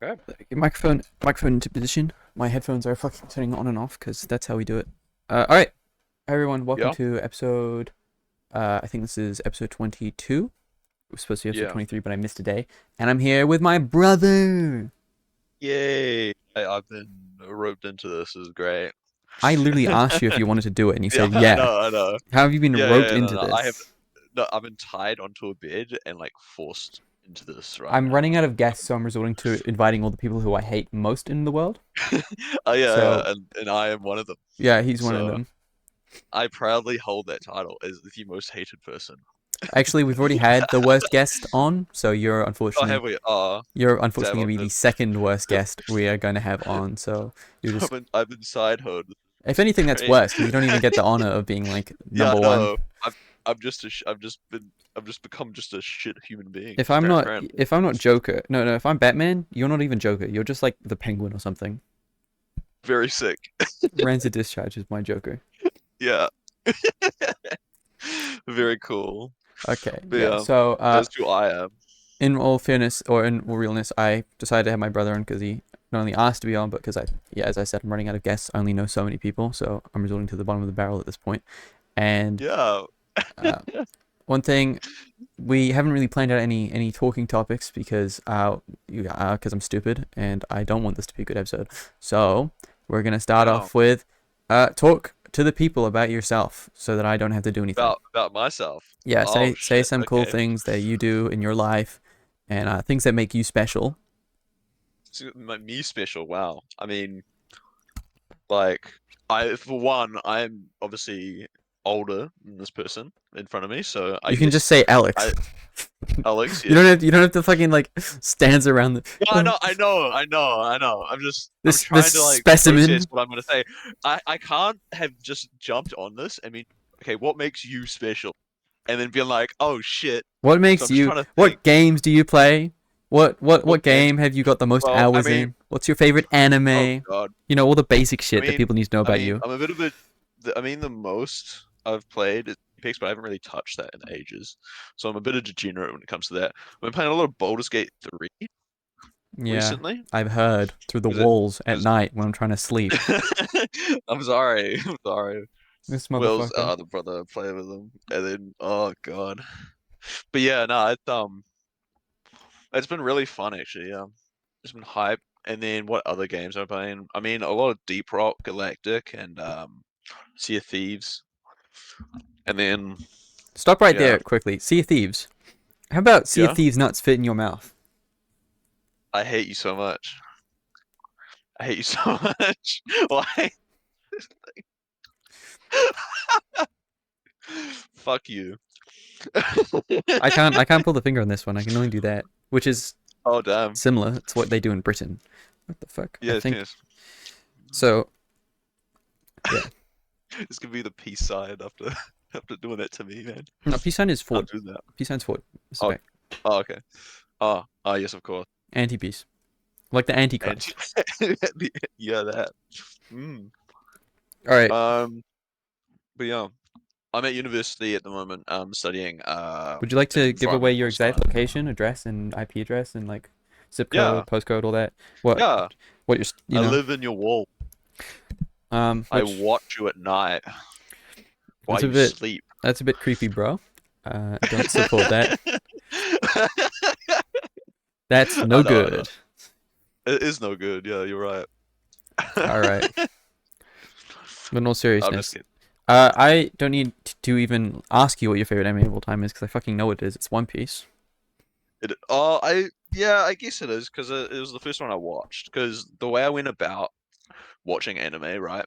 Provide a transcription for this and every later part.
Okay. Microphone into position. My headphones are fucking turning on and off because that's how we do it. All right, hi everyone, welcome Yeah. to episode. I think this is episode 22. It was supposed to be episode Yeah. 23, but I missed a day, and I'm here with my brother. Yay. I've been roped into this. This is great. I literally asked you if you wanted to do it, and you Yeah, said I yeah. know, I know. How have you been roped No, into no. I have this? no. I've been tied onto a bed and like forced into this right I'm running now. out of guests, so I'm resorting to inviting all the people who I hate most in the world. Oh yeah, So yeah, and I am one of them. yeah, he's one of So them. I proudly hold that title as the most hated person. Actually, we've already had the worst guest on, so Oh, have we? you're Damn, unfortunately gonna be the second worst guest we are going to have on. So you just, I've been side hoed. if anything, that's Great. worse because you don't even get the honor of being like Yeah, number I one. know. I'm just a I've just become just a shit human being. If Just I'm not, transparent. if I'm not Joker, no, if I'm Batman, you're not even Joker. You're just like the Penguin or something. Very sick. Rancid Discharge is my Joker. Yeah. Very cool. Okay, But yeah. yeah, So that's who I am. in all fairness or in all realness, I decided to have my brother on because he not only asked to be on, but because as I said, I'm running out of guests. I only know so many people, so I'm resorting to the bottom of the barrel at this point. And Yeah. uh, one thing, we haven't really planned out any talking topics because I'm stupid and I don't want this to be a good episode. So we're gonna start No. off with talk to the people about yourself so that I don't have to do anything. About myself. Yeah, Oh say shit. some cool Okay. things that you do in your life and things that make you special. So, me special. Wow. I mean, like, for one, I'm obviously older than this person in front of me, so I You can just guess say Alex. I Alex, You yeah. don't have to fucking like stands around the Yeah, I know. I'm this trying to like specimen. process what I'm gonna say. I can't have just jumped on this. I mean, okay, what makes you special? And then being like, oh shit. What So makes I'm just you? trying to think. What games do you play? What What games? game have you got the most Well, I hours mean, in? What's your favorite anime? oh god. You know, all the basic I shit that mean, people need to know about you. I'm a bit of a. I mean, the most I've played is Apex, but I haven't really touched that in ages. So I'm a bit of a degenerate when it comes to that. I've been playing a lot of Baldur's Gate 3 Yeah, recently. I've heard through the 'Cause it, walls at 'cause night when I'm trying to sleep. I'm sorry. I'm sorry. This Will's motherfucker. other brother play with him, and then oh god. But yeah, no, it's been really fun actually. Yeah, it's been hype. And then what other games am I playing? I mean, a lot of Deep Rock Galactic and Sea of Thieves. And then Stop right yeah, there quickly. Sea of Thieves. How about Sea of yeah. Thieves nuts fit in your mouth? I hate you so much. I hate you so much. Why? Fuck you. I can't pull the finger on this one. I can only do that, which is Oh damn. similar. It's what they do in Britain. What the fuck? I Yes, think yes. so. This could be the peace sign after after doing that to me, man. No, peace sign is I'll forward. do that. Peace sign's forward. This is Oh, back. oh, okay. Oh, yes, of course. Anti-peace. Like the And Antichrist. yeah, that. Mm. Alright. But yeah, I'm at university at the moment. Studying Would you like to give away your environmental exact science. location, address, and IP address, and like zip Yeah, code, postcode, all that? What? yeah. What you I know? live in your wall. I Which watch you at night while that's a you bit sleep. that's a bit creepy, bro. Don't support that. That's no I know, I know. good. It is no good. Yeah, you're right. Alright. But in all I'm seriousness, just kidding. I don't need to even ask you what your favorite anime of all time is because I fucking know what it is. It's One Piece. I guess it is because it was the first one I watched. Because the way I went about watching anime, right,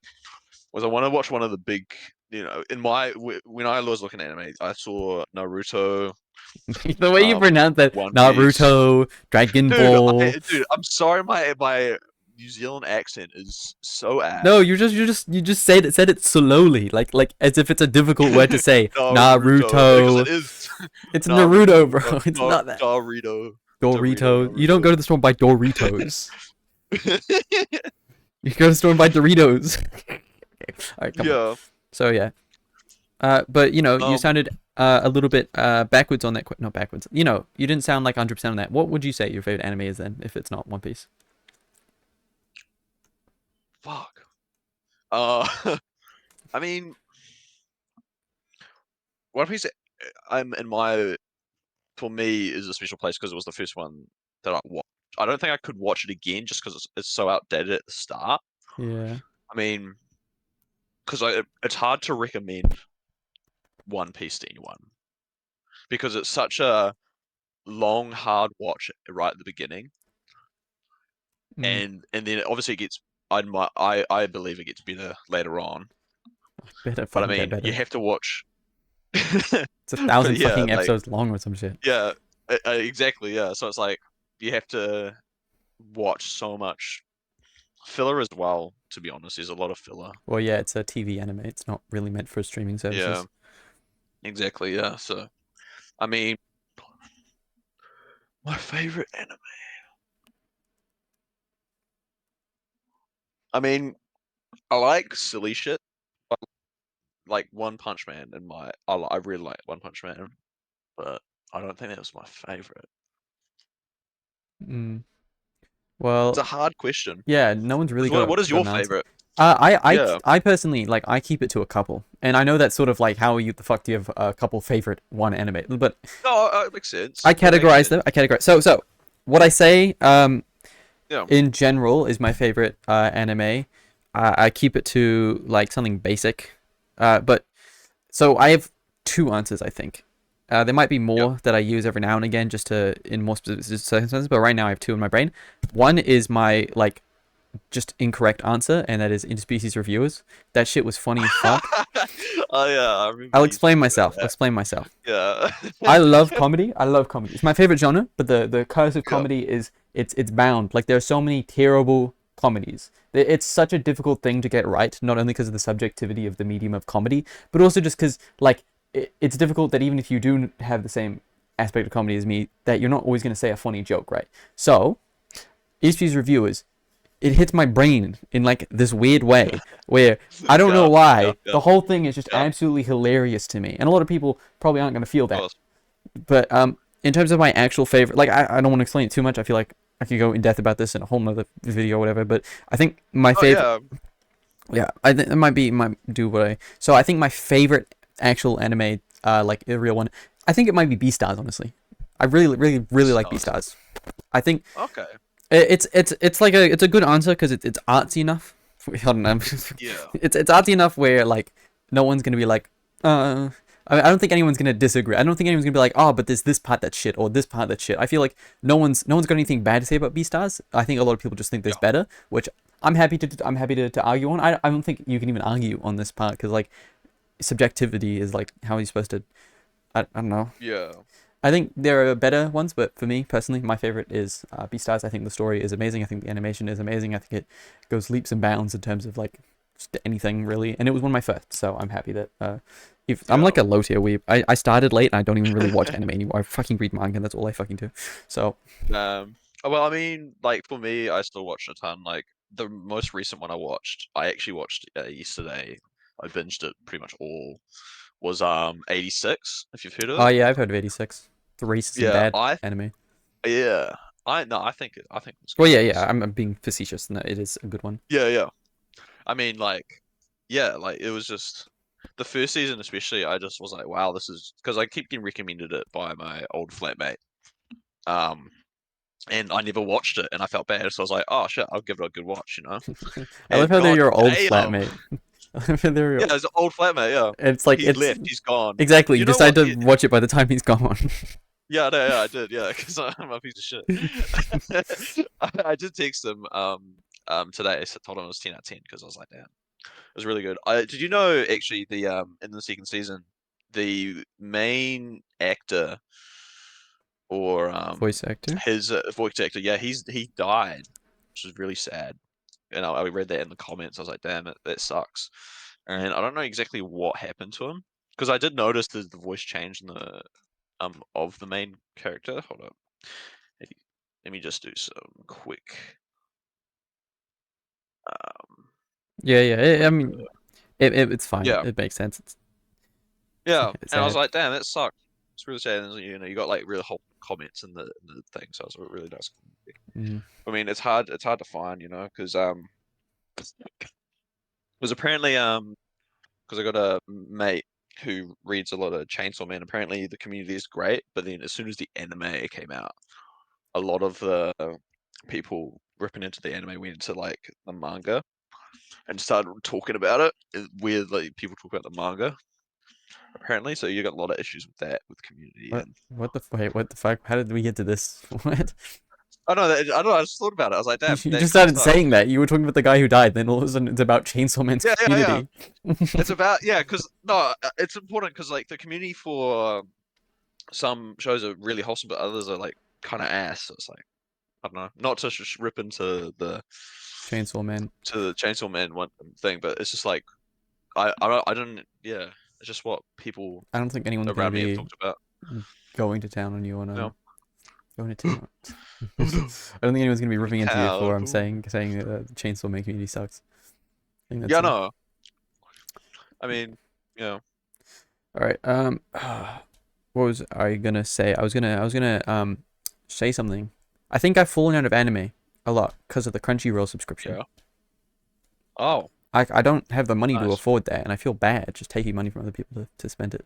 was I want to watch one of the big, when I was looking at anime, I saw Naruto, The way you pronounce that, One Piece. Naruto, Dragon Ball. Dude, I'm sorry, my New Zealand accent is so ass. No, you just said it slowly, like as if it's a difficult word to say. Because Naruto. it is It's Naruto, bro. It's Dor- not that. Dorito. Dorito. You don't go to the store and buy Doritos. Naruto. You go to the store and buy Doritos. Okay. All right, come on. Yeah. So yeah. But you Um, sounded a little bit backwards on that. Not backwards. You didn't sound like 100% on that. What would you say your favorite anime is then, if it's not One Piece? Fuck. I mean, One Piece. I'm in my For me is a special place because it was the first one that I watched. I don't think I could watch it again just because it's so outdated at the start. Yeah. I mean, because it's hard to recommend One Piece to anyone because it's such a long, hard watch right at the beginning, Mm. and then obviously it gets. I believe it gets better later on, Better but I fucking get mean, you better. have to watch. It's a But thousand yeah, fucking like episodes long or some shit. yeah, exactly, yeah. So it's like you have to watch so much filler as well. To be honest, there's a lot of filler. Well, yeah, it's a TV anime. It's not really meant for streaming Yeah, services. exactly. Yeah. So I mean, my favorite anime. I mean, I like silly shit. Like One Punch Man and I really like One Punch Man, but I don't think that was my favorite. Mm. It's a Well, hard question. yeah, no one's really 'Cause got what is got your an answer. favorite? I Yeah. I personally like I keep it to a couple, and I know that's sort of like how you the fuck do you have a couple favorite one anime, but No, it makes I sense. It makes categorize them. sense. I categorize. So what I say Yeah. in general is my favorite anime. I keep it to like something basic, but so I have two answers. I think there might be Yep. more that I use every now and again just to in more specific circumstances, but right now I have two in my brain. One is my like just incorrect answer, and that is interspecies reviewers. That shit was funny as fuck. Oh yeah, I remember I'll you explain talking about myself. I'll that. explain myself. Yeah. I love comedy. I love comedy. It's my favorite genre, but the curse of Yep. comedy is it's bound. Like there are so many terrible comedies. It's such a difficult thing to get right, not only because of the subjectivity of the medium of comedy, but also just because like it's difficult that even if you do have the same aspect of comedy as me, that you're not always going to say a funny joke, right? So, ESPY's reviewers, it hits my brain in like this weird way where I don't know Yeah. Yeah. why Yeah. the whole thing is just Yeah. Of absolutely hilarious to me, and a lot of people probably aren't going to feel that. course. But in terms of my actual favorite, like I don't want to explain it too much. I feel like I could go in depth about this in a whole nother video or whatever. But I think my Oh favorite, yeah. yeah, I think it might do what I. So I think my favorite actual anime, like the real one, I think it might be Beastars. Honestly, I really like Stars. Beastars. I think Okay. it's like it's a good answer because it's artsy enough. I don't know. Yeah. It's artsy enough where like no one's gonna be like I don't think anyone's gonna disagree. I don't think anyone's gonna be like, oh, but there's this part that's shit or this part that's shit. I feel like no one's got anything bad to say about Beastars. I think a lot of people just think there's Yeah. better, which I'm happy to argue on. I don't think you can even argue on this part because like subjectivity is like how are you supposed to I don't know. Yeah. I think there are better ones, but for me personally, my favorite is Beastars. I think the story is amazing. I think the animation is amazing. I think it goes leaps and bounds in terms of like just anything really. And it was one of my first, so I'm happy that if I'm Yeah. like a low tier weeb. I started late and I don't even really watch anime anymore. I fucking read manga. And that's all I fucking do. So Well, I mean, like for me, I still watch a ton. Like the most recent one I actually watched yesterday. I binged it pretty much all. Was 86, if you've heard of oh it. yeah, I've heard of 86, the racist and Yeah, bad anime. yeah. I no, I think it was Well, good, yeah, yeah. honestly. I'm being facetious. No, it is a good one. Yeah, yeah. I mean, like, yeah, like it was just the first season, especially. I just was like, wow, this is because I keep getting recommended it by my old flatmate. Um, and I never watched it, and I felt bad, so I was like, oh shit, I'll give it a good watch, you know. I love And how they're god your old damn, flatmate. I love how they're your. yeah, it's an old flatmate. Yeah, It's like he's it's left, he's gone. exactly. You You know decide what? to watch it by the time he's gone. Yeah, no, yeah, I did, yeah, because I'm a piece of shit. I did text him today. I told him it was 10 out of 10 because I was like, damn, it was really good. Did you know actually the in the second season, the main actor or Voice actor. his voice actor, yeah, he died, which is really sad. And I read that in the comments. I was like, damn it, that sucks. And I don't know exactly what happened to him because I did notice that the voice changed in the of the main character. Hold up. Let let me just do some quick um Yeah, yeah. I quick mean, it's fine. yeah. It makes sense. Yeah. It's And I was sad. like, damn, that sucks. It's really sad. And, you know, you got like really whole comments in the thing, so it was a really nice. Mm. I mean, it's hard to find, you know, because was apparently because I got a mate who reads a lot of Chainsaw Man. Apparently the community is great, but then as soon as the anime came out, a lot of the people ripping into the anime went into like the manga and started talking about it. Weird, like people talk about the manga apparently. So you got a lot of issues with that with community What? and. Wait, what the fuck? How did we get to this? What? I know that, I don't know. I just thought about it. I was like, damn, You that just kind of started sucks. saying that. You were talking about the guy who died, then all of a sudden it's about Chainsaw Man's Yeah, yeah, yeah. community. It's about because no, it's important because like the community for some shows are really wholesome, but others are like kind of ass. So it's like I don't know, not to rip into Chainsaw Man. the Chainsaw Man one thing, but it's just like I don't yeah, it's just what people I don't think anyone's gonna around me have be talked about. going to town on you on You know, going to town. I don't think anyone's gonna be going ripping to into you for town. saying Chainsaw Man community sucks. I think that's Yeah, it. no, I mean, you know, All right. What was I gonna say? I was gonna say something. I think I've fallen out of anime a lot because of the Crunchyroll subscription. yeah. Oh, I don't have the money to nice. afford that, and I feel bad just taking money from other people to spend it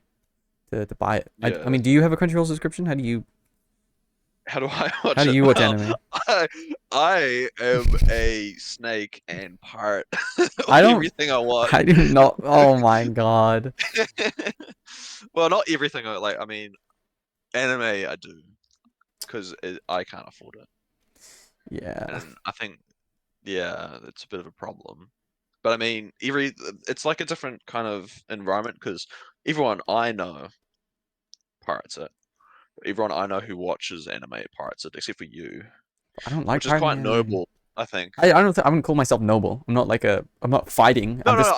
to buy it. I Yeah. mean, do you have a Crunchyroll subscription? How do I How watch do it? you watch Well, anime? I I am a snake and part of I don't. everything I watch. I do not. Oh my god. Well, not everything. Like, I mean, anime I do because I can't afford it, Yeah. and I think yeah, it's a bit of a problem. But I mean, it's like a different kind of environment because everyone I know pirates it. Everyone I know who watches anime pirates it, except for you, I don't like which is pirating quite anime. noble, I think. I don't. I wouldn't call myself noble. I'm not like a. I'm not fighting. No, I'm no, no. just.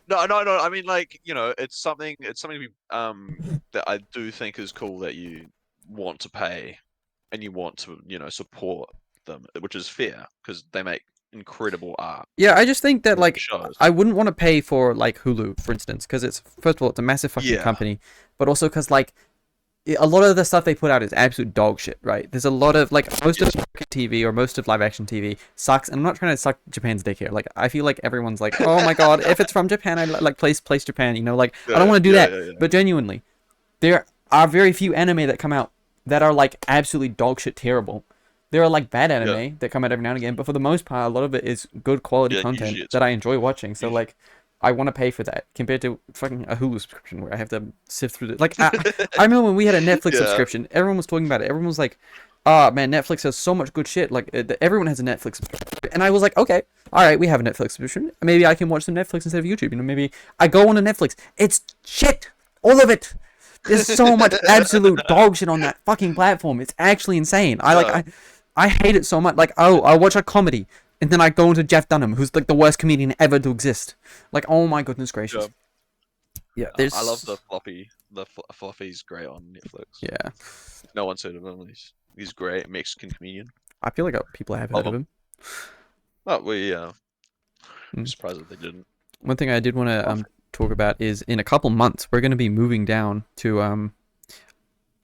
No. I mean, like, it's something. It's something that I do think is cool that you want to pay and you want to, support them, which is fair because they make incredible art Yeah, I just think that and like shows. I wouldn't want to pay for like Hulu, for instance, because it's first of all it's a massive fucking Yeah, company, but also because like a lot of the stuff they put out is absolute dog shit, right? There's a lot of like most yeah, of American TV or most of live action TV sucks, and I'm not trying to suck Japan's dick here. Like I feel like everyone's like, oh my god, if it's from Japan, I like place Japan, like I don't yeah, want to do yeah, that, yeah, yeah. but genuinely, there are very few anime that come out that are like absolutely dog shit terrible. There are like bad Yeah, anime that come out every now and again, but for the most part, a lot of it is good quality yeah. content Usually it's that I enjoy watching. So usually. like, I want to pay for that compared to fucking a Hulu subscription where I have to sift through it. Like, I remember when we had a Netflix Yeah, subscription, everyone was talking about it. Everyone was like, "Ah, man, Netflix has so much good shit. Like, everyone has a Netflix." And I was like, "Okay, all right, we have a Netflix subscription. Maybe I can watch some Netflix instead of YouTube. Maybe I go on to Netflix. It's shit, all of it." There's so much absolute dog shit on that fucking platform. It's actually insane. yeah, I hate it so much. Like, oh, I watch a comedy and then I go into Jeff Dunham, who's like the worst comedian ever to exist. Like, oh my goodness yeah. gracious. Yeah, I love the there's floppy. The floppy's great on Netflix. yeah. No one's heard of him. He's great Mexican comedian. I feel like people have Love heard of him. him. Oh, we I'm Mm. surprised that they didn't. One thing I did want to Oh, talk about is in a couple months we're going to be moving down to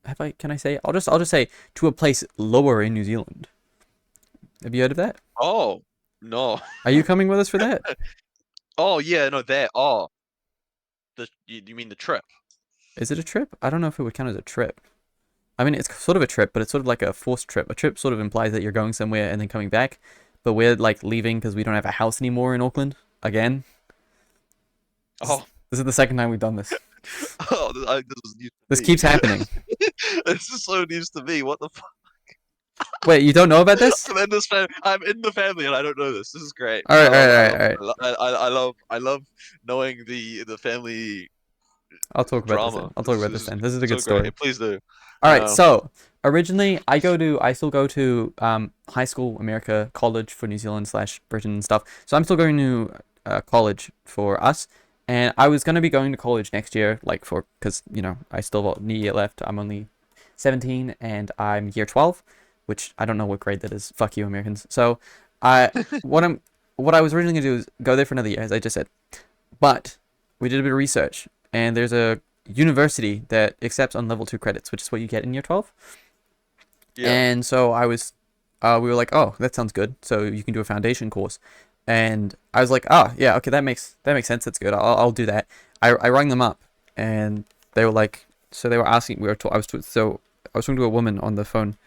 have I can I say I'll just say to a place lower in New Zealand. Have you heard of that? oh no. Are you coming with us for that? Oh yeah, no, there. Oh, you mean the trip? Is it a trip? I don't know if it would count as a trip. I mean, it's sort of a trip, but it's sort of like a forced trip. A trip sort of implies that you're going somewhere and then coming back, but we're like leaving because we don't have a house anymore in Auckland again. This, Oh, this is the second time we've done this. this was news This to me. keeps happening. This is so news to me. What the fuck? Wait, you don't know about this? I'm in the family, and I don't know this. This is great. All right, all right, all right, all right. I love knowing the family I'll talk about this then. drama. I'll talk about this then. This is a good So great. story. Please do. All I right, know. so originally I still go to high school, America, college for New Zealand slash Britain and stuff. So I'm still going to college for us, and I was gonna be going to college next year, like because I still got a year left. I'm only 17 and I'm year 12, which I don't know what grade that is. Fuck you, Americans. So I what I was originally gonna do is go there for another year, as I just said, but we did a bit of research, and there's a university that accepts on level 2 credits, which is what you get in year 12. Yeah. And so we were like, oh, that sounds good. So you can do a foundation course. And I was like, oh yeah, okay, that makes sense. That's good. I'll do that. I rang them up, and they were like, so they were asking. I was talking to a woman on the phone,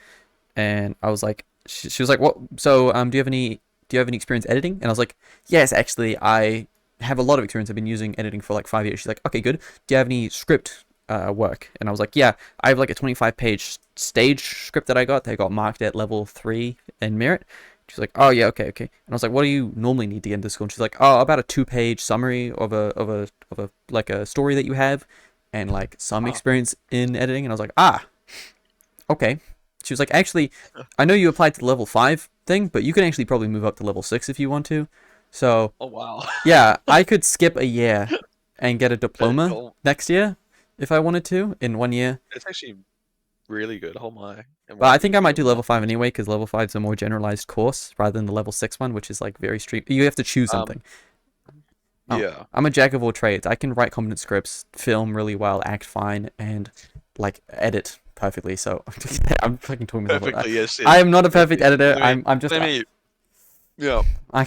and I was like, she was like, what? So do you have any experience editing? And I was like, yes, actually, I have a lot of experience. I've been using editing for like 5 years. She's like, okay, good. Do you have any script work? And I was like, yeah, I have like a 25-page stage script that I got marked at level 3 in Merit. She's like, oh yeah, okay, okay. And I was like, what do you normally need to get into school? And she's like, oh, about a 2-page summary of a like a story that you have, and like some Oh, experience in editing. And I was like, ah, okay. She was like, actually, I know you applied to the level 5 thing, but you can actually probably move up to level 6 if you want to. So oh wow. yeah, I could skip a year and get a diploma Oh, next year if I wanted to in 1 year. it's actually really good. Oh my. And But why I didn't think you I do might it do more? level 5 anyway, because level 5 is a more generalized course rather than the level 6 one, which is like very street. You have to choose Um, something. Oh, yeah. I'm a jack of all trades. I can write competent scripts, film really well, act fine, and like edit perfectly. So I'm fucking talking myself like that. Perfectly, yes, I yes. am not a perfect Perfect. editor. Let me, I'm just let me, yeah. I,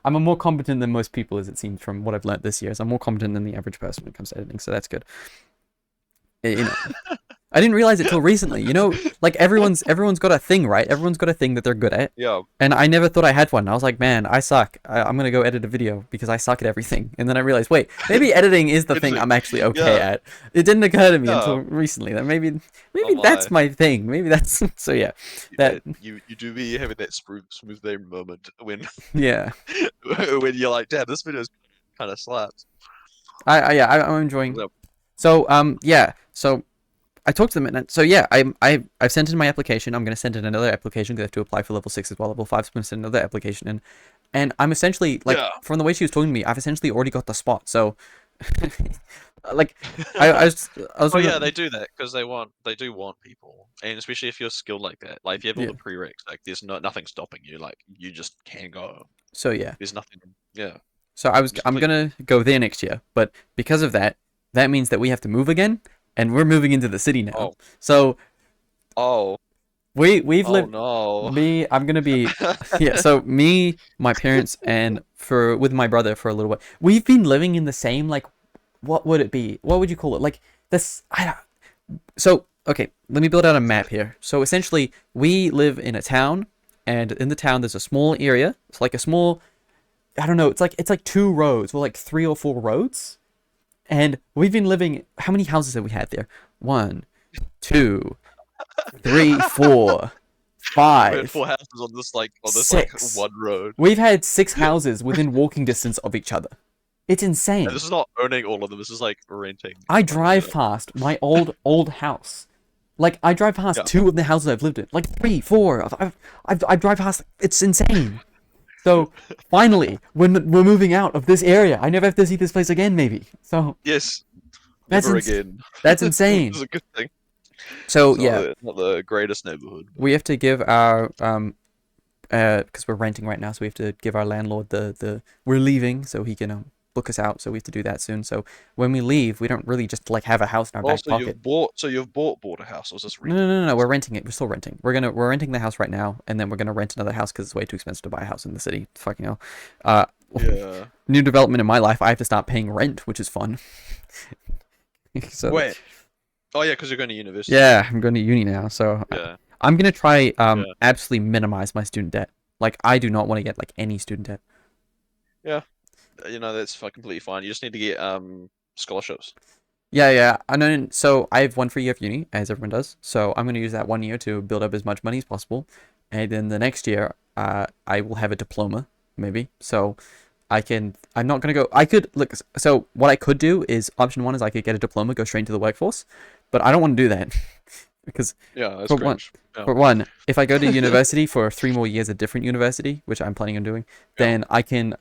I'm a more competent than most people, as it seems from what I've learned this year. So I'm more competent than the average person when it comes to editing. So that's good. You know, I didn't realize it till recently. Like everyone's got a thing, right? Everyone's got a thing that they're good at. Yeah, And I never thought I had one. I was like, man, I suck. I'm gonna go edit a video because I suck at everything. And then I realized, wait, maybe editing is the thing interesting. I'm actually okay Yeah, at. It didn't occur to me yeah. until recently that maybe Oh maybe that's my. my thing. Maybe that's so yeah. That You do be having that smooth brain moment when yeah. when you're like, damn, this video's kind of slaps. I'm enjoying. Yep. So yeah. So I talked to them and so yeah, I've sent in my application. I'm gonna send in another application because I have to apply for level 6 as well. Level 5's gonna send another application in, and I'm essentially like Yeah. from the way she was talking to me, I've essentially already got the spot. So like I was Oh talking yeah, about, they do that because they do want people, and especially if you're skilled like that. Like if you have all yeah. the prereqs, like there's nothing stopping you. Like you just can go. So yeah. There's nothing. Yeah, So it's I'm completely. gonna go there next year, but because of that, that means that we have to move again, and we're moving into the city now. Oh, So oh, we've oh lived no. me. I'm gonna be yeah. So me, my parents, and for with my brother for a little while. We've been living in the same like what would it be? What would you call it? Like this. So okay, let me build out a map here. So essentially, we live in a town, and in the town there's a small area. It's like a small. I don't know. It's like 2 roads, or like 3 or 4 roads, and we've been living. How many houses have we had there? One, two, three, four, We had five, four houses on this six. one road, We've had 6 houses within walking distance of each other. It's and insane. this is not owning all of them. This is like renting. I Like drive past my old house. Like I drive past yeah. 2 of the houses I've lived in. Like three, four. I drive past. It's insane. So finally, when we're moving out of this area, I never have to see this place again. Maybe. So Yes. that's Never ins- again. that's Which insane. is a good thing. So It's yeah, not the greatest neighborhood, but we have to give our because we're renting right now, so we have to give our landlord the we're leaving, so he can book us out. So we have to do that soon. So when we leave, we don't really just like have a house in our back also pocket. you've bought a house or just No, no, renting no, a no. house? We're renting it. We're still renting. We're renting the house right now, and then we're gonna rent another house because it's way too expensive to buy a house in the city. Fucking hell. Uh, Yeah. new development in my life. I have to start paying rent, which is fun. So Wait. Oh yeah, because you're going to university. yeah, I'm going to uni now, so Yeah. I'm gonna try Yeah. absolutely minimize my student debt. Like I do not want to get like any student debt. Yeah. That's completely fine. You just need to get scholarships. Yeah, yeah. And then so I have 1 free year of uni, as everyone does. So I'm gonna use that 1 year to build up as much money as possible, and then the next year, I will have a diploma, maybe. So I can. I'm not gonna go. I could look. So what I could do is option one is I could get a diploma, go straight into the workforce, but I don't want to do that because Yeah, that's for one, cringe. Yeah. for one, if I go to university for 3 more years, a different university, which I'm planning on doing, Yeah. then I can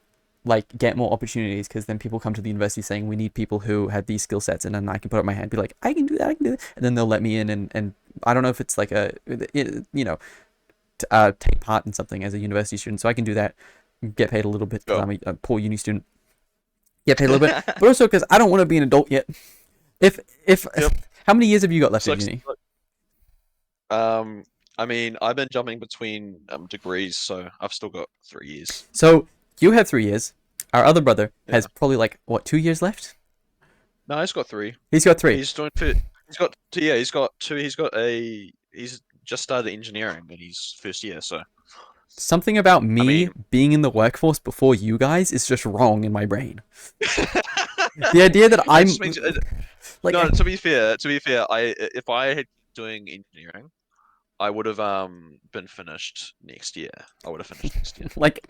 like get more opportunities because then people come to the university saying we need people who have these skill sets, and then I can put up my hand, be like, I can do that, I can do that, and then they'll let me in, and I don't know if it's like take part in something as a university student, so I can do that, get paid a little bit because Yeah. I'm a poor uni student, get paid a little bit, but also because I don't want to be an adult yet. If Yep. how many years have you got left of Sucks. uni? I mean, I've been jumping between degrees, so I've still got 3 years. So You have 3 years. Our other brother has Yeah. probably like what 2 years left. No, he's got three. He's got three. He's doing fit. He's got two. Yeah, he's got two. He's just started engineering in his first year. So Something about I me mean, being in the workforce before you guys is just wrong in my brain. The idea that it I'm just means like, no. To be fair, I if I had doing engineering, I would have been finished next year. I would have finished next year. like,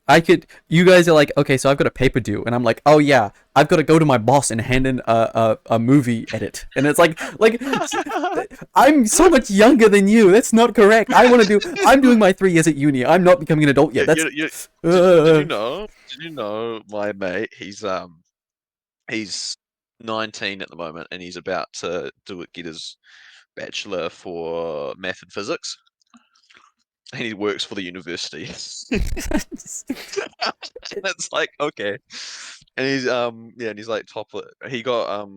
I could. You guys are like, okay, so I've got a paper due, and I'm like, oh yeah, I've got to go to my boss and hand in a movie edit, and it's like I'm so much younger than you. That's not correct. I'm doing my 3 years at uni. I'm not becoming an adult yet. You, That's you, you, did you uh, know? Did you know my mate? He's 19 at the moment, and he's about to get his bachelor for math and physics, and he works for the university. And it's like okay, and he's yeah, and he's like top. He got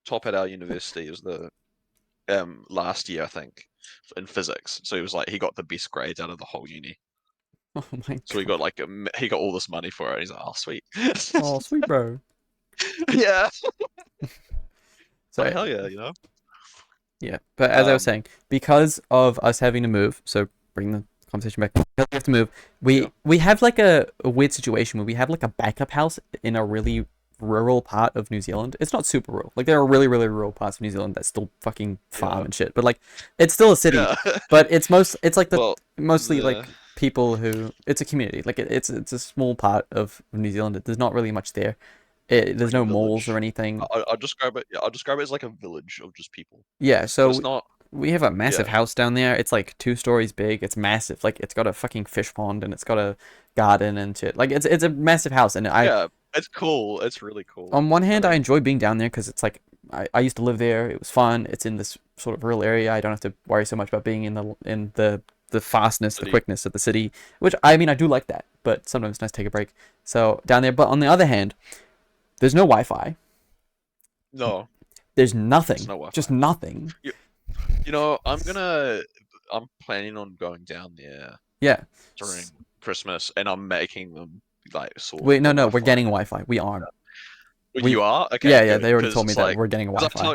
top at our university. It was the last year I think in physics. So he was like he got the best grades out of the whole uni. oh my So he god. got like he got all this money for it. He's like, oh sweet. Oh, sweet bro. Yeah, like So hell yeah, you know. yeah, but as I was Um, saying, because of us having to move, so bring the conversation back. Because we have to move. yeah, We have like a weird situation where we have like a backup house in a really rural part of New Zealand. It's not super rural. Like there are really rural parts of New Zealand that still fucking farm yeah, and shit. But like it's still a city. yeah. But it's like the Well, mostly the like people who it's a community. Like it's a small part of New Zealand. There's not really much there. it's There's like a no malls or village. anything. I'll describe it. Yeah, I'll describe it as like a village of just people, Yeah, but so it's not. we have a massive Yeah, house down there. It's like 2 stories big. It's massive. Like it's got a fucking fish pond and it's got a garden and shit. Like it's a massive house. And yeah. It's cool. It's really cool. on one I hand, I mean, enjoy being down there because it's like I used to live there. It was fun. It's in this sort of rural area. I don't have to worry so much about being in the fastness, the city. quickness of the city. Which I mean, I do like that, but sometimes it's nice to take a break. So down there. But on the other hand, there's no Wi-Fi. No, There's it's nothing. no Just Wi-Fi. nothing. You, I'm planning on going down there Yeah. during Christmas, and I'm making them like sort Wait, the no, we're Wi-Fi. getting Wi-Fi. We are. But We you are okay, yeah, good. they already Because told me it's that like we're getting Wi-Fi.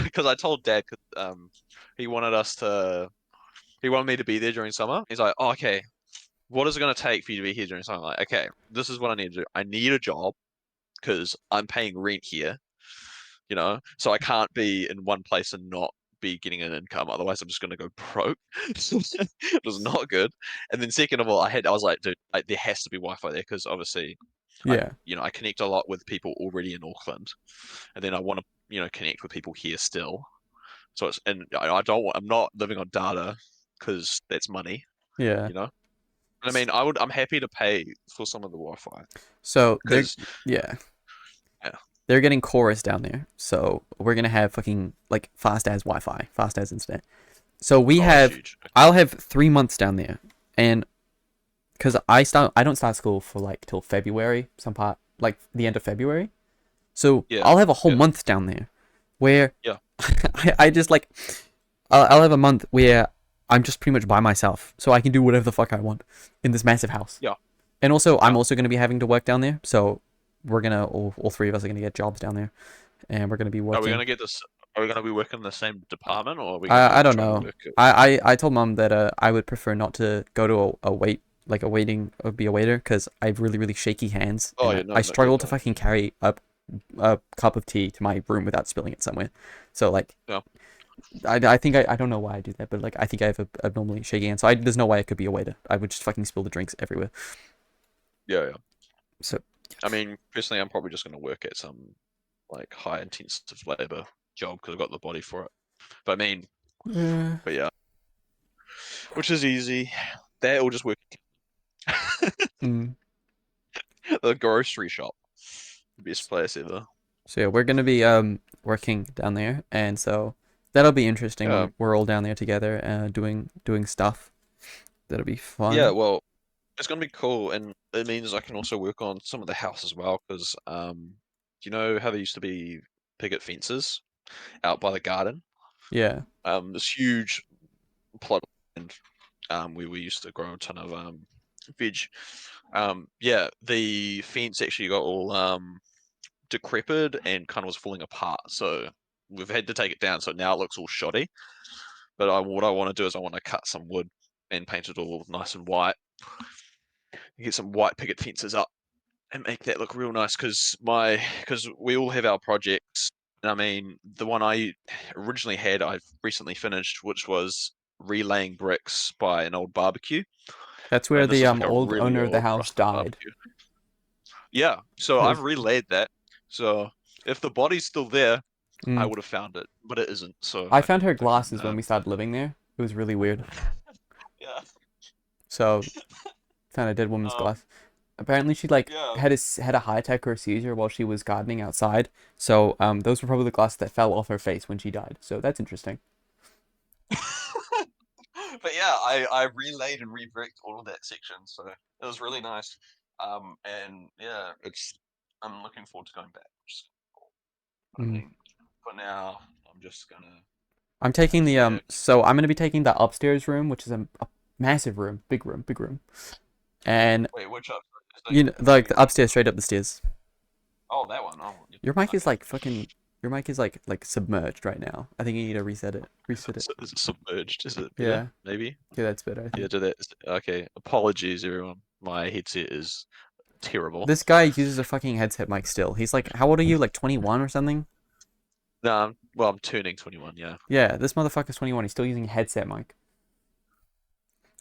because I told Dad 'cause, he wanted us to he wanted me to be there during summer. He's like, oh, okay, what is it going to take for you to be here during summer? I'm like, okay, this is what I need to do. I need a job because I'm paying rent here, so I can't be in one place and not be getting an income. Otherwise, I'm just going to go broke. It was not good. And then second of all, I was like, dude, there has to be Wi-Fi there because obviously, Yeah. I connect a lot with people already in Auckland, and then I want to, connect with people here still. So and I don't want, I'm not living on data because that's money, Yeah. you know. I mean, I'm happy to pay for some of the Wi-Fi So they're because yeah, yeah, they're getting chorus down there. So we're gonna have fucking like fast as Wi-Fi, fast as internet. So oh, that's huge. I'll have 3 months down there, and because I don't start school for like till February, some part like the end of February. So Yeah, I'll have a whole yeah, month down there, where yeah, I just like I'll have a month where I'm just pretty much by myself, so I can do whatever the fuck I want in this massive house. yeah, And also, I'm yeah. also going to be having to work down there, so all three of us are going to get jobs down there, and we're going to be Are we working. gonna get this? Are we gonna be working in the same department, or are we gonna I don't try to know. work it? I told mom that I would prefer not to go to a wait like a waiting or be a waiter because I have really shaky hands Oh and yeah, I no, no, yeah, struggle to no, fucking carry a cup of tea to my room without spilling it somewhere. So like yeah, I think I don't know why I do that, but like I think I have a abnormally shaky hand, so there's no way I could be a waiter. I would just fucking spill the drinks everywhere. yeah, yeah. So I mean, personally, I'm probably just gonna work at some like high intensive labor job because I've got the body for it. But I mean, uh, but yeah, which is easy. That will just work. mm. The grocery shop, best place ever. So yeah, we're gonna be working down there, and so that'll be interesting Yeah, when we're all down there together, doing stuff. That'll be yeah. fun. Well, it's gonna be cool, and it means I can also work on some of the house as well. Because do you know how there used to be picket fences out by the garden? Yeah. This huge plot of land where we used to grow a ton of veg. Yeah, the fence actually got all decrepit and kind of was falling apart. So we've had to take it down. So now it looks all shoddy. But what I want to do is I want to cut some wood and paint it all nice and white. Get some white picket fences up and make that look real nice because we all have our projects. I mean, the one I originally had, I've recently finished, which was relaying bricks by an old barbecue. That's where And this the is like a old really owner of the old house rusted died. barbecue. Yeah, so I've 'Cause- relayed that. So if the body's still there, I mm, would have found it, but it isn't. So I I found can her I can glasses when we started living there. It was really weird. yeah. So found a dead woman's Um glass. Apparently, she like yeah. had a high attack or a seizure while she was gardening outside. So those were probably the glasses that fell off her face when she died. So that's interesting. But yeah, I relayed and re-bricked all of that section, so it was really nice. And yeah, it's I'm looking forward to going back. Which is cool. I Mm. mean, for now, I'm just gonna I'm taking the yeah. so I'm gonna be taking the upstairs room, which is a massive room, big room, and Wait, which up? Is you know, the like main the one? upstairs, straight up the stairs. Oh, that one. Oh, yeah. Your mic is Okay. like fucking. Your mic is like submerged right now. I think you need to reset it. Reset it. Is it submerged? Is it better? Yeah. Maybe. Okay, that's better, I Yeah, think. do that. Okay. Apologies, everyone. My headset is terrible. This guy uses a fucking headset mic still. He's like, how old are you? Like 21 or something? No, well, I'm turning 21. Yeah. Yeah, this motherfucker's 21. He's still using a headset mic.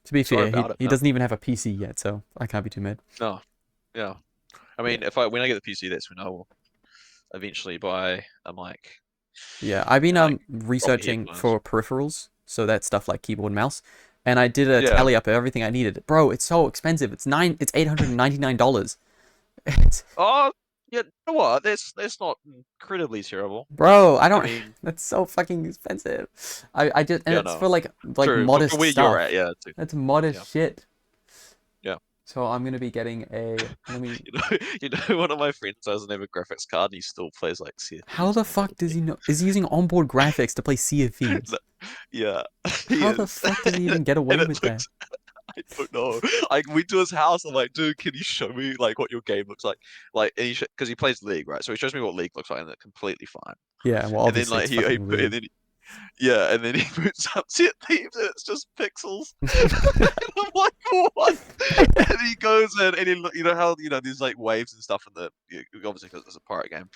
To be Sorry fair, about it, he man. doesn't even have a PC yet, so I can't be too mad. No. Yeah. I Yeah. mean, if I when I get the PC, that's when I will eventually buy a mic Yeah, I've been and like proper researching headphones. for peripherals, so that's stuff like keyboard and mouse, and I did a Yeah. tally up of everything I needed. Bro, it's so expensive. It's $899. It's Oh, yeah. You know what? That's not incredibly terrible. bro, I I don't mean, that's so fucking expensive. I just and yeah, it's no, for like true. For modest where you're at, stuff. yeah, That's yeah, modest shit. yeah. So I'm gonna be getting a let me You know, you know, one of my friends doesn't have a graphics card, and he still plays like how CFGs the on a fuck little does thing. he know is he using onboard graphics to play Sea of Thieves? No, yeah, he How the is, fuck does he even get and away it with that? looks. I don't know. I went to his house. I'm like, dude, can you show me like what your game looks like? Like, and because he plays League, right? So he shows me what League looks like, and it's completely fine. Yeah, well And then obviously like it's fucking and League. then yeah, and then he puts up Set Thieves, and it's just pixels. And I'm like, what? And he goes in, and you know how there's like waves and stuff in the obviously because it's a pirate game,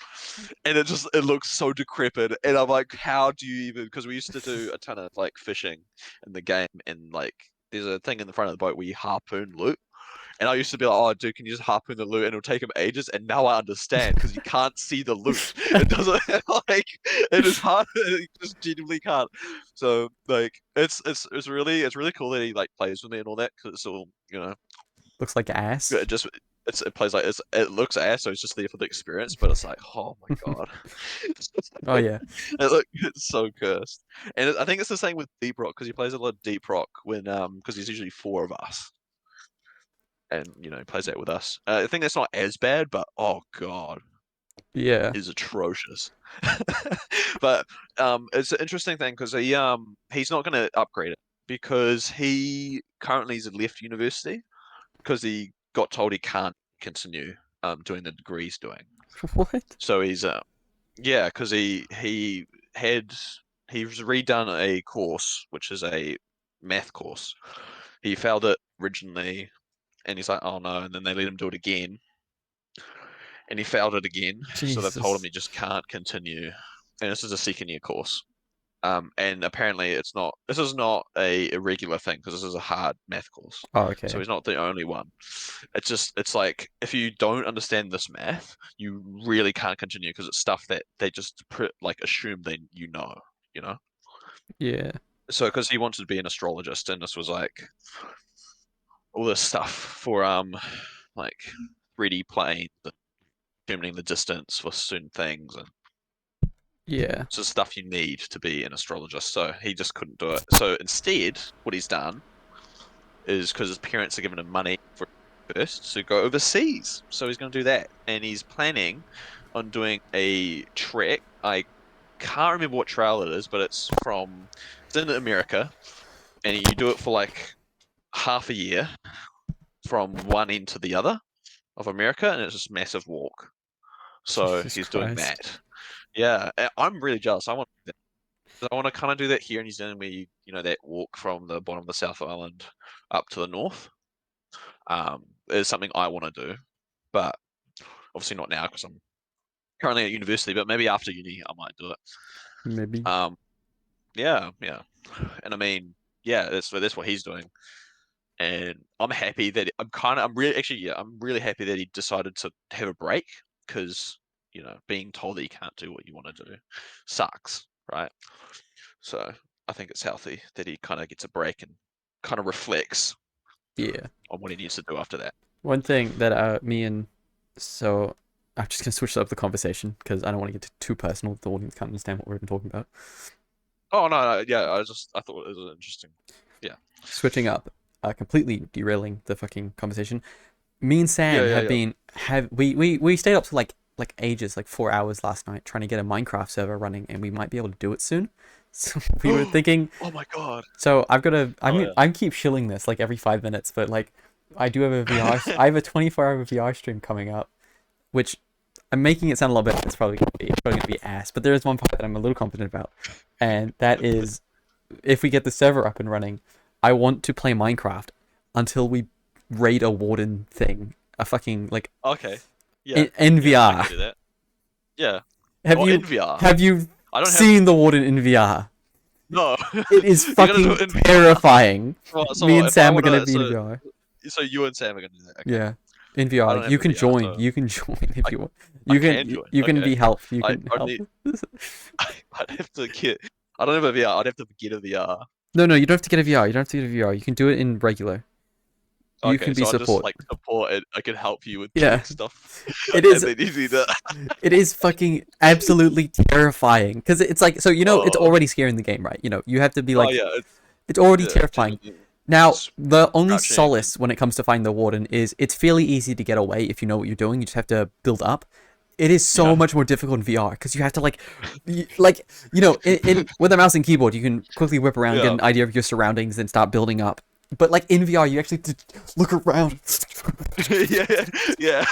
and it looks so decrepit. And I'm like, how do you even? Because we used to do a ton of like fishing in the game, and like there's a thing in the front of the boat where you harpoon loot. And I used to be like, oh, dude, can you just harpoon the loot? And it'll take him ages. And now I understand because you can't see the loot. It doesn't like it is hard. You just genuinely can't. So like, it's really cool that he like plays with me and all that because it's all Looks like ass. it just it plays like it looks ass, so it's just there for the experience. But it's like, oh my god, Oh yeah. it's so cursed. And I think it's the same with Deep Rock because he plays a lot of Deep Rock when because there's usually four of us and he plays that with us. I think that's not as bad, but oh god, Yeah. is atrocious. But it's an interesting thing because he's not going to upgrade it because he currently has left university because he got told he can't continue doing the degree he's doing. What? So he's yeah, because had he's redone a course which is a math course. He failed it originally, and he's like, oh no, and then they let him do it again, and he failed it again. So they've told him Jesus. he just can't continue. And this is a second year course. And apparently it's not. This is not a irregular thing because this is a hard math course. Oh, So okay. he's not the only one. It's like if you don't understand this math, you really can't continue because it's stuff that they just like assume that you know. You know. Yeah. So because he wanted to be an astrologist, and this was like all this stuff for like 3D planes, determining the distance for certain things, and Yeah. so stuff you need to be an astrologist. So he just couldn't do it. So instead, what he's done is because his parents are giving him money for first to go overseas. So he's going to do that, and he's planning on doing a trek. I can't remember what trail it is, but it's in America, and you do it for like half a year from one end to the other of America, and it's just massive walk. So Jesus he's doing Christ. that. Yeah, I'm really jealous. I want to kind of do that here in New Zealand, where you know that walk from the bottom of the South Island up to the north. Is something I want to do, but obviously not now because I'm currently at university. But maybe after uni, I might do it. Maybe. Yeah, yeah, and I mean, yeah, that's what he's doing, and I'm happy that I'm really actually yeah, I'm really happy that he decided to have a break because you know being told that you can't do what you want to do sucks, right? So I think it's healthy that he kind of gets a break and kind of reflects Yeah. on what he needs to do after that. One thing that me and so I'm just gonna switch up the conversation because I don't want to get too personal. The audience can't understand what we've been talking about. Oh no, no yeah, I thought it was interesting. Yeah, Switching up, completely derailing the fucking conversation. Me and yeah, Sam yeah, have yeah. been have we stayed up to like ages, like 4 hours last night trying to get a Minecraft server running, and we might be able to do it soon. So we were thinking. Oh my god. So I've got to. Oh yeah. I'm keep shilling this like every 5 minutes, but like I do have a VR. I have a 24-hour VR stream coming up, which I'm making it sound a lot better. It's probably gonna be ass. But there is one part that I'm a little confident about, and that is if we get the server up and running, I want to play Minecraft until we raid a warden thing. A fucking like Okay. Yeah. in Yeah, I VR. can do that. Yeah. Have Oh, in you VR. have you I don't have seen the warden in VR? no. It is You're gonna do fucking it in VR. terrifying. Me So and if I Sam are gonna wanna, be in VR. so you and Sam are gonna do that. Okay. Yeah, in I VR. don't have You the can VR, join. so You can join if I you want. I You can can join. you can Okay. be helped. You I can I help. need I'd have to get. I don't have a VR. I'd have to get a VR. No, no, you don't have to get a VR. You don't have to get a VR. You can do it in regular. You Okay, can be so I'll just support. like support it. I can help you with Yeah, getting stuff, it and is. then you need to. It is fucking absolutely terrifying because it's like so it's Oh, already scary in the game, right? You have to be oh like yeah, it's already yeah. terrifying. Genuinely, Now, just the only crouching and solace when it comes to finding the warden is it's fairly easy to get away if you know what you're doing. You just have to build up. It is so yeah, much more difficult in VR because you have to in with a mouse and keyboard you can quickly whip around, get yeah, an idea of your surroundings, and start building up. But like in VR, you actually have to look around. yeah, yeah.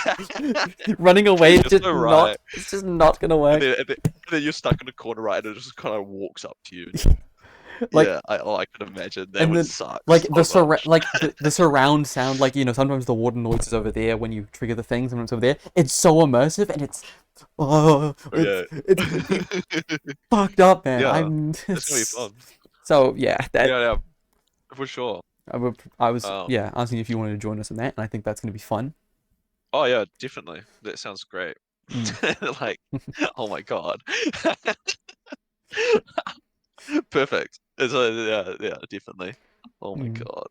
Running away is You're just so not. right. It's just not gonna And work. then you're stuck in a corner, right? And it just kind of walks up to you. And Like yeah, I can imagine that and would then suck like so much. the surround sound, like sometimes the warden noise is over there when you trigger the thing, sometimes over there. It's so immersive and Oh yeah, it's fucking fucked up, man. yeah. I'm It's gonna be fun. so yeah, that Yeah, yeah, for sure. I was Um, yeah asking if you wanted to join us in that, and I think that's gonna be fun. oh yeah, definitely. That sounds great. Mm. Like, oh my God. Perfect. Yeah, yeah, definitely. Oh my Mm. God.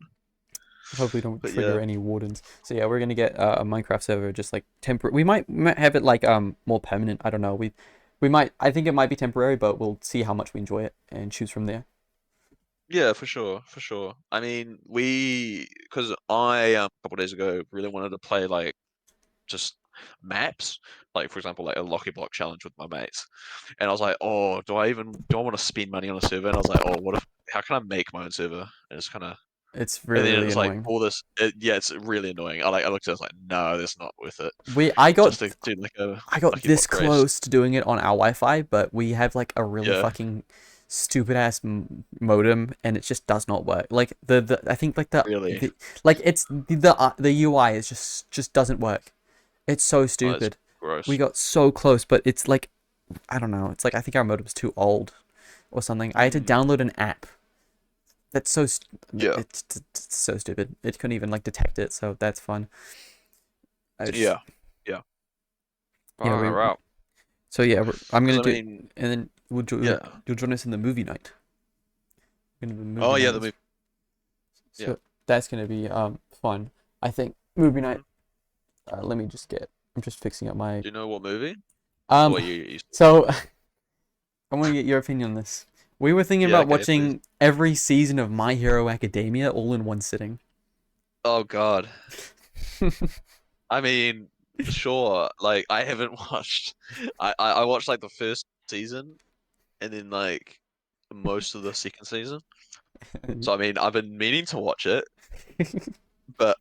Hopefully don't But trigger yeah, any wardens. So yeah, we're gonna get a Minecraft server just like temporary. We might have it like more permanent. I don't know. We might. I think it might be temporary, but we'll see how much we enjoy it and choose from there. yeah, for sure, for sure. I mean, because I a couple days ago really wanted to play like just maps, like for example, like a Locky Block challenge with my mates, and I was like, oh, do I want to spend money on a server? And I was like, oh, how can I make my own server? And it's kind of, It's and really then really it's like annoying. all this, yeah, it's really annoying. I looked at it, I was like, no, that's not worth it. We I got Just to do like a I got Lucky this Block race. close to doing it on our Wi-Fi, but we have like a really Yeah, fucking stupid ass modem, and it just does not work. Like the I think like really. the like it's the UI is just doesn't work. It's so Oh, it's stupid. We gross. got so close, but it's like I don't know. It's like I think our modem's too old or something. I had to Mm, download an app. That's yeah, it's so stupid. It couldn't even like detect it, so that's fun. I just yeah, yeah. yeah All right. so yeah I'm Because gonna I do mean, and then yeah. you'll join us in the movie night. We're gonna do movie Oh yeah, night the movie. Yeah. so that's gonna be fun. I think movie night. Mhm. Let me just get. I'm just fixing up my Do you know what movie? um. Or you So I want to get your opinion on this. We were thinking yeah, about okay, please. watching every season of My Hero Academia all in one sitting. Oh God. I mean, sure. Like I haven't watched. I watched like the first season and then like most of the second season. So I mean, I've been meaning to watch it, but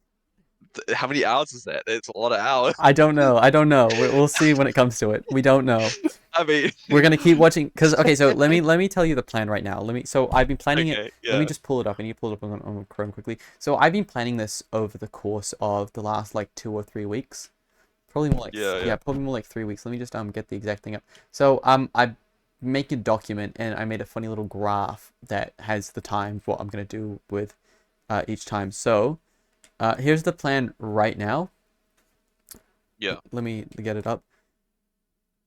How many hours is that? It's a lot of hours. I don't know. I don't know. We'll see when it comes to it. We don't know. I mean, We're gonna keep watching because okay. So let me tell you the plan right now. Let me. So I've been planning it. okay, Let me yeah, just pull it up. I need to pull it up on Chrome quickly. So I've been planning this over the course of the last like 2 or 3 weeks. Probably more like yeah, yeah, yeah, probably more like 3 weeks. Let me just get the exact thing up. So I make a document and I made a funny little graph that has the times what I'm gonna do with each time. So here's the plan right now. yeah. Let me get it up.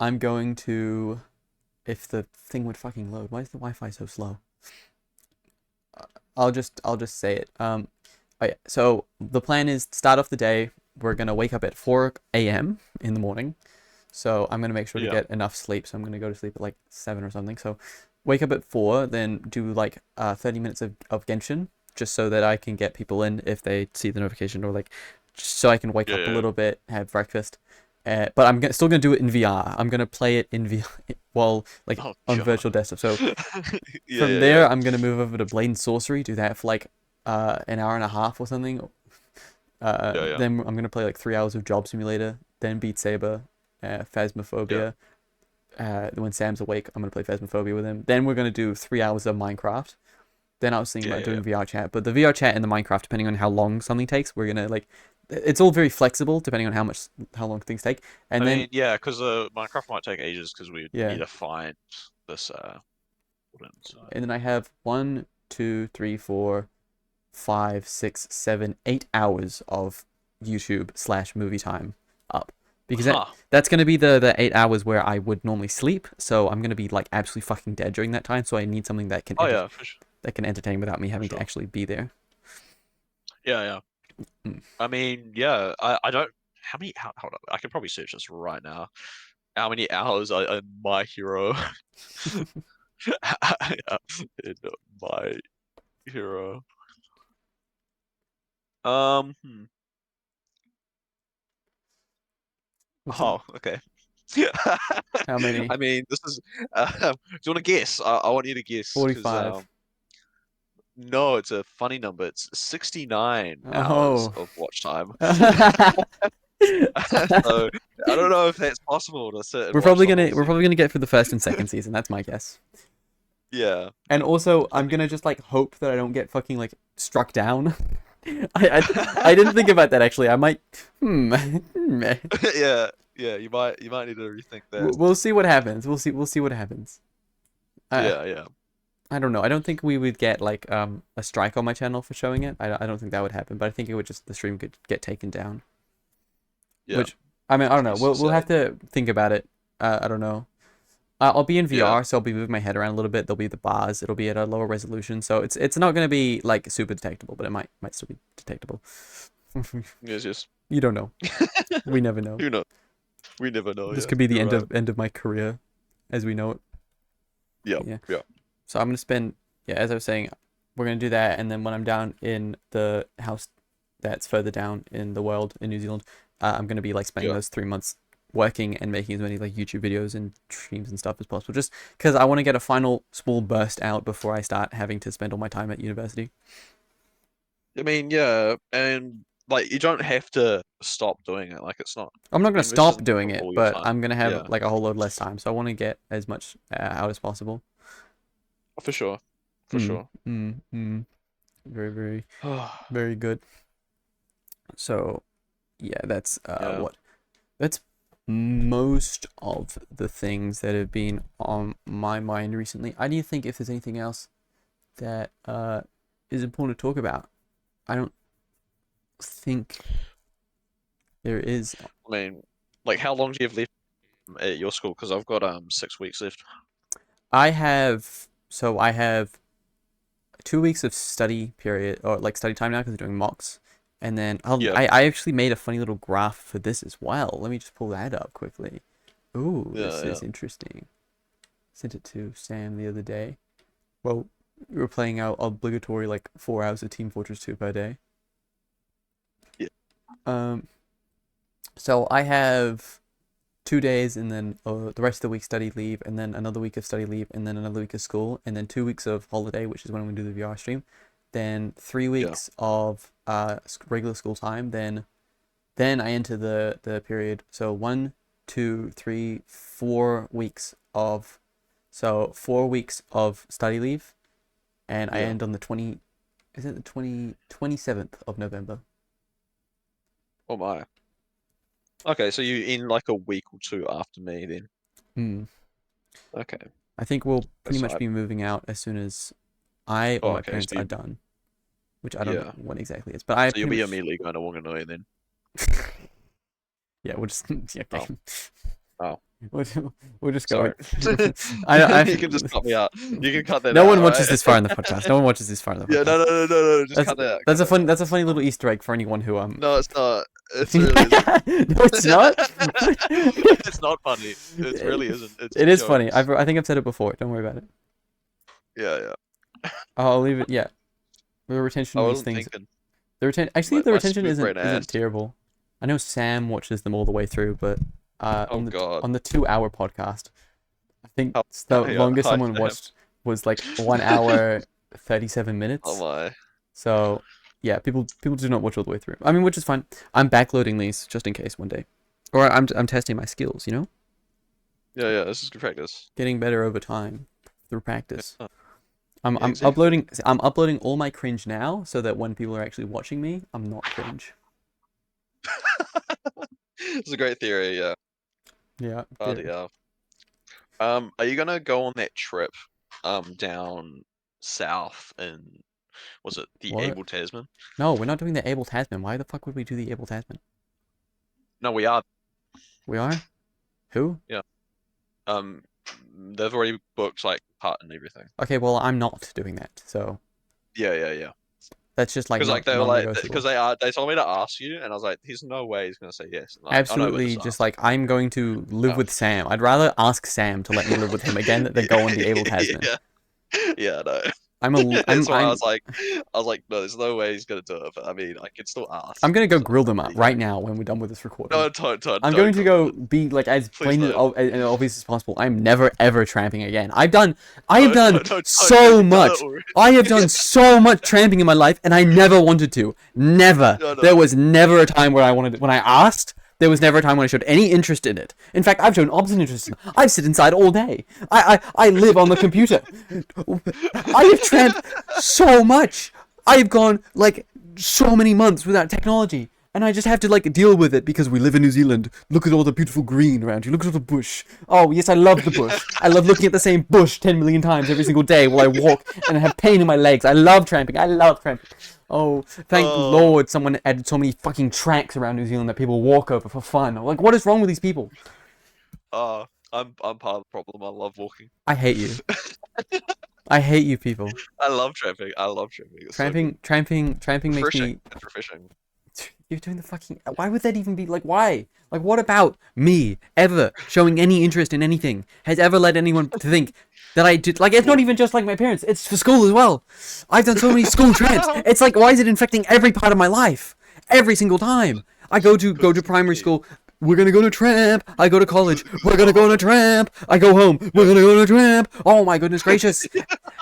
I'm going to if the thing would fucking load. Why is the Wi-Fi so slow? I'll just say it. Oh yeah. So the plan is start off the day. We're gonna wake up at 4 a.m. in the morning. So I'm gonna make sure to Yeah. get enough sleep. So I'm gonna go to sleep at like 7 or something. So wake up at 4, then do like 30 minutes of Genshin, just so that I can get people in if they see the notification or like, just so I can wake Yeah, up a yeah. little bit, have breakfast. But still gonna do it in VR. I'm gonna play it in VR while like Oh on God. virtual desktop. So Yeah, from yeah, yeah. there, I'm gonna move over to Blade and Sorcery, do that for like an hour and a half or something. Yeah, yeah. Then I'm gonna play like 3 hours of Job Simulator, then Beat Saber, Yeah. Phasmophobia. When Sam's awake, I'm gonna play Phasmophobia with him. Then we're gonna do 3 hours of Minecraft. Then I was thinking Yeah, about yeah, yeah. doing VR chat, but the VR chat and the Minecraft, depending on how long something takes, we're gonna like. It's all very flexible depending on how long things take. I And then mean, yeah, because Minecraft might take ages because we need yeah, to find this wooden and then I have 1, 2, 3, 4, 5, 6, 7, 8 hours of YouTube/movie time up because Huh. that's gonna be the 8 hours where I would normally sleep. So I'm gonna be like absolutely fucking dead during that time. So I need something Oh yeah, for sure. that can entertain without me For having to sure. actually be there. Yeah, yeah. Mm. I mean, yeah. I don't. How many? Hold on. I can probably search this right now. How many hours are in My Hero? In My Hero. Hmm. What's up? Oh, okay. How many? I mean, this is. Do you want to guess? I want you to guess because 45. no, it's a funny number. It's 69 hours Oh. of watch time. So I don't know if that's possible to sit and watch the whole We're season. probably gonna get through the first and second season. That's my guess. Yeah, And also, I I'm think. gonna just like hope that I don't get fucking like struck down. I didn't think about that actually. I might. Hmm. Yeah, yeah. You might need to rethink that. We'll see what happens. We'll see what happens. Uh, Yeah, yeah, I don't know. I don't think we would get like a strike on my channel for showing it. I don't think that would happen. But I think it would just the stream could get taken down. yeah. Which I mean I don't Be know. We'll sad. have to think about it. I don't know. I'll be in Yeah, VR, so I'll be moving my head around a little bit. There'll be the bars. It'll be at a lower resolution, so it's not gonna be like super detectable, but it might still be detectable. yes, yes. You don't know. We never know. Who knows? We never know. This Yeah, could be the you're right. end of my career, as we know it. Yeah, Yeah. yeah, So I'm gonna spend yeah, as I was saying, we're gonna do that, and then when I'm down in the house that's further down in the world in New Zealand, I'm gonna be like spending yeah. those 3 months working and making as many like YouTube videos and streams and stuff as possible, just because I want to get a final small burst out before I start having to spend all my time at university. I mean, yeah, and like you don't have to stop doing it. Like it's not I'm not gonna university stop doesn't take doing up it, all your but time. I'm gonna have Yeah, like a whole load less time, so I want to get as much out as possible. for sure, for Mm, sure. very, very good. So yeah, that's Yeah. what that's most of the things that have been on my mind recently. I need to think if there's anything else that is important to talk about. I don't think there is. I mean, like how long do you have left at your school? Because I've got 6 weeks left. I have 2 weeks of study period or like study time now because I'm doing mocks. And then Yeah, I actually made a funny little graph for this as well. Let me just pull that up quickly. Ooh, this yeah, yeah, is interesting. Sent it to Sam the other day. Well, we were playing our obligatory like 4 hours of Team Fortress 2 per day. yeah, Um, so I have 2 days and then the rest of the week study leave and then another week of study leave and then another week of school and then 2 weeks of holiday, which is when we do the VR stream. Then three yeah, weeks of regular school time. Then Then I enter the period. So 1, 2, 3, 4 weeks of, so 4 weeks of study leave, and I Yeah. end on the 20. Is it the 27th of November? Oh my. Okay, so you in like a week or two after me then. Hmm. Okay, I think we'll pretty that's much hype. be moving out as soon as I or Oh, my okay, parents so are you, done, which I don't know yeah, what exactly is, but I so you'll pretty be much, immediately going to Wanganui then. yeah, we'll just yeah, Oh, okay. oh, We'll, we'll just go. sorry. I You can just cut me out. You can cut that no out, one watches right? this far in the podcast. No one watches this far in the Yeah, no, podcast. no, no, no, no. Just That's cut that out. that's Cut a that fun out. that's a It's funny fine. little Easter egg for anyone who No, it's not. It no, really isn't. it's not. It's not funny. It really isn't. It's It is funny. jokes. I think I've said it before. Don't worry about it. Yeah, yeah. I'll leave it. Yeah, the retention I on these wasn't things. thinking. The actually My, the my retention smooth brain isn't ass. terrible. I know Sam watches them all the way through, but Oh God. on the 2 hour podcast, I think Oh, the yeah. longest Hi, someone Sam. watched was like 1 hour 37 Oh minutes. my. So yeah, people do not watch all the way through. I mean, which is fine. I'm backloading these just in case one day, or I'm testing my skills. You know, Yeah, yeah. This is good practice. getting better over time through practice. Yeah, yeah, exactly. I'm uploading all my cringe now, so that when people are actually watching me, I'm not cringe. It's a great theory. Yeah. Yeah, Bloody hell. Are you gonna go on that trip, down south in, was it the what? Abel Tasman? No, we're not doing the Abel Tasman. Why the fuck would we do the Abel Tasman? No, we are. We are? Who? Yeah. Um, they've already booked like part and everything. Okay, well, I'm not doing that. So Yeah, yeah, yeah. that's just like Because like not they were like, because non-negotiable. they told me to ask you, and I was like, there's no way he's gonna say yes. And like, I know, but Absolutely, just just ask. like I'm going to live Oh. with Sam. I'd rather ask Sam to let me live with him again than go on the Abel Tasman. Yeah, yeah, no. I'm That's why I'm I was like, no, there's no way he's gonna do it. But I mean, I can still I'm ask. gonna go So grill I'm them up pretty right happy. now when we're done with this recording. No, I'm don't going to grill them go in. be like as Please plain don't. and obvious as possible. I'm never ever tramping again. I have No, no, done no, don't, because so you've done it much. already. I have done so much tramping in my life, and I never wanted to. Never. No, no. There was never a time where I wanted. When I asked, there was never a time when I showed any interest in it. In fact, I've shown opposite interest. I sit inside all day. I live on the computer. I have tramped so much. I have gone like so many months without technology. And I just have to like deal with it because we live in New Zealand. Look at all the beautiful green around you. Look at all the bush. Oh yes, I love the bush. I love looking at the same bush 10 million times every single day while I walk and I have pain in my legs. I love tramping. I love tramping. Oh, thank Oh, Lord someone added so many fucking tracks around New Zealand that people walk over for fun. Like, what is wrong with these people? I'm part of the problem. I love walking. I hate you. I hate you people. I love tramping. I love tramping. It's so good. Tramping makes Refreshing. me. It's refreshing. You're doing the fucking. Why would that even be like? Why? Like, what about me ever showing any interest in anything has ever led anyone to think that I did? Like, it's not even just like my parents. It's for school as well. I've done so many school tramps. It's like, why is it infecting every part of my life? Every single time I go to primary school. We're gonna go on a tramp. I go to college. We're gonna go on a tramp. I go home. We're gonna go on a tramp. Oh my goodness gracious!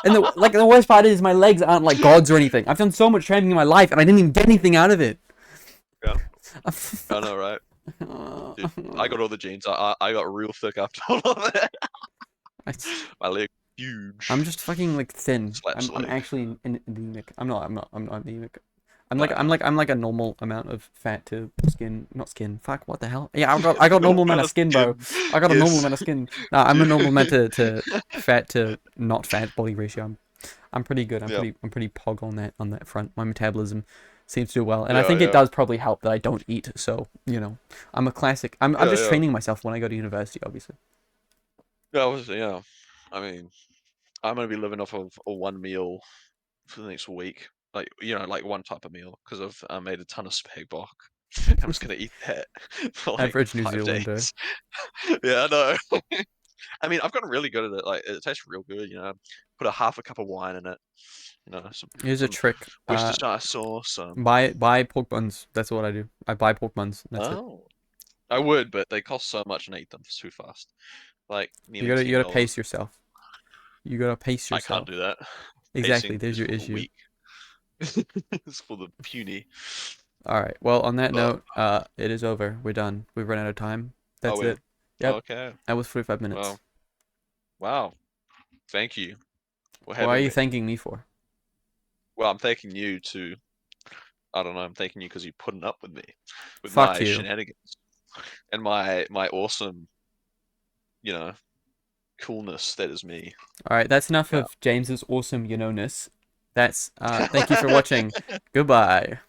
And the worst part is my legs aren't like gods or anything. I've done so much tramping in my life, and I didn't even get anything out of it. Yeah, I know, right? Dude, I got all the genes. I got real thick after all of that. My leg huge. I'm just fucking like thin. Slaps I'm leg. actually anemic. I'm not anemic. No, no. I'm like a normal amount of fat to skin, not skin. Fuck, what the hell? Yeah, I got normal amount of skin, bro. I got a normal Yes. amount of skin. No, I'm a normal amount to fat to not fat body ratio. I'm pretty good. Yeah. I'm pretty pog on that front. My metabolism seems to do well, and I Yeah, think it yeah. does probably help that I don't eat. So I'm a classic. I'm Yeah, just yeah. training myself when I go to university, obviously. Yeah. I mean, I'm gonna be living off of a one meal for the next week. Like, like one type of meal because I've made a ton of spag bok. I'm just gonna eat that for like Average New 5 days. Zealander. Yeah, I know. I mean, I've gotten really good at it. Like, it tastes real good. Put a half a cup of wine in it. Here's a Some trick. Worcestershire sauce. Buy pork buns. That's what I do. I buy pork buns. That's it. Oh, I would, but they cost so much and I eat them too fast. Like nearly You gotta pace $10. yourself. You gotta pace I can't yourself. do that. Exactly. Pacing There's is your for the issue. weak. It's for the puny. All right. Well, on that But note, it is over. We're done. We've run out of time. oh, That's it. Yep. okay. That was 45 minutes. Well, wow. Thank you for Why are having you me. thanking me for? Well, I'm thanking you to. I don't know. I'm thanking you because you're putting up with me, with Fuck my you. shenanigans and my awesome, you know, coolness that is me. All right. That's enough Yeah. of James's awesome you know-ness. That's thank you for watching. Goodbye.